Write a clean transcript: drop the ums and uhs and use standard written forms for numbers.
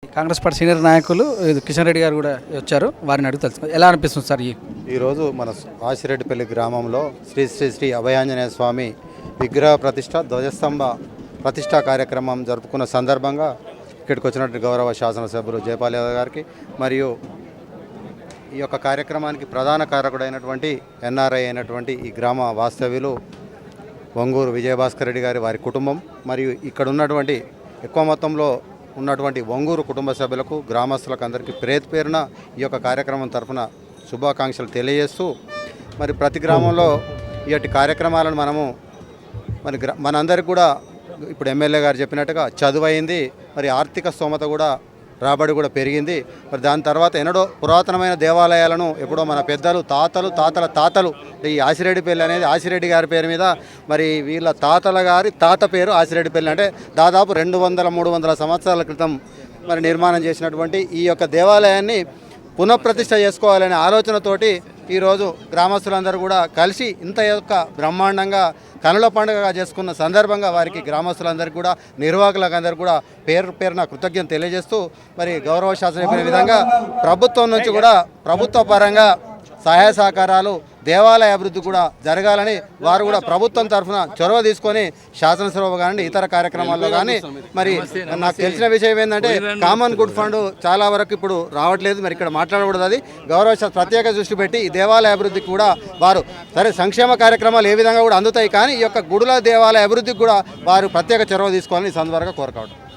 Congress party senior నాయకులు కిషన్ రెడ్డి గారు కూడా వచ్చారు. వారిని అడిగి తెలుసుకో ఎలా అనిపిస్తుంది సార్? ఈరోజు మన ఆశిరెడ్డిపల్లి గ్రామంలో శ్రీ శ్రీ శ్రీ అభయాంజనేయ స్వామి విగ్రహ ప్రతిష్ట ధ్వజస్తంభ ప్రతిష్టా కార్యక్రమం జరుపుకున్న సందర్భంగా ఇక్కడికి వచ్చినటువంటి గౌరవ శాసనసభ్యులు జయపాల్ యాదవ్ గారికి మరియు ఈ యొక్క కార్యక్రమానికి ప్రధాన కారకుడైనటువంటి ఎన్ఆర్ఐ అయినటువంటి ఈ గ్రామ వాస్తవ్యులు వంగూరు విజయభాస్కర్ రెడ్డి గారి వారి కుటుంబం మరియు ఇక్కడ ఉన్నటువంటి ఎక్కువ మొత్తంలో ఉన్నటువంటి వంగూరు కుటుంబ సభ్యులకు గ్రామస్తులకు అందరికీ పేరున ఈ యొక్క కార్యక్రమం తరఫున శుభాకాంక్షలు తెలియజేస్తూ మరి ప్రతి గ్రామంలో ఇలాంటి కార్యక్రమాలను మనము మనందరికి కూడా ఇప్పుడు ఎమ్మెల్యే గారు చెప్పినట్టుగా చదువు అయింది, మరి ఆర్థిక స్తోమత కూడా రాబడి కూడా పెరిగింది. మరి దాని తర్వాత ఎన్నడో పురాతనమైన దేవాలయాలను ఎప్పుడో మన పెద్దలు తాతలు ఈ ఆశిరెడ్డిపల్లి అనేది ఆశిరెడ్డి గారి పేరు మీద మరి వీళ్ళ తాతల గారి తాత పేరు ఆశిరెడ్డిపల్లి అంటే దాదాపు 200-300 సంవత్సరాల క్రితం మరి నిర్మాణం చేసినటువంటి ఈ యొక్క దేవాలయాన్ని పునఃప్రతిష్ఠ చేసుకోవాలనే ఆలోచనతోటి ఈరోజు గ్రామస్తులందరూ కూడా కలిసి ఇంత యొక్క బ్రహ్మాండంగా కనుల పండుగగా చేసుకున్న సందర్భంగా వారికి గ్రామస్తులందరికీ కూడా నిర్వాహకులకు అందరికీ కూడా పేరున కృతజ్ఞత తెలియజేస్తూ మరి గౌరవ శాసన చెప్పిన విధంగా ప్రభుత్వం నుంచి కూడా ప్రభుత్వ పరంగా సహాయ సహకారాలు దేవాలయ అభివృద్ధి కూడా జరగాలని వారు కూడా ప్రభుత్వం తరఫున చొరవ తీసుకొని శాసనసభ కానీ ఇతర కార్యక్రమాల్లో కానీ మరి నాకు తెలిసిన విషయం ఏంటంటే కామన్ గుడ్ ఫండ్ చాలా వరకు ఇప్పుడు రావట్లేదు. మరి ఇక్కడ మాట్లాడకూడదు, అది గౌరవ ప్రత్యేక దృష్టి పెట్టి ఈ దేవాలయ అభివృద్ధికి కూడా వారు సరే సంక్షేమ కార్యక్రమాలు ఏ విధంగా కూడా అందుతాయి, కానీ ఈ యొక్క గుడుల దేవాలయ అభివృద్ధికి కూడా వారు ప్రత్యేక చొరవ తీసుకోవాలని ఈ సందర్భంగా కోరుకోవడం.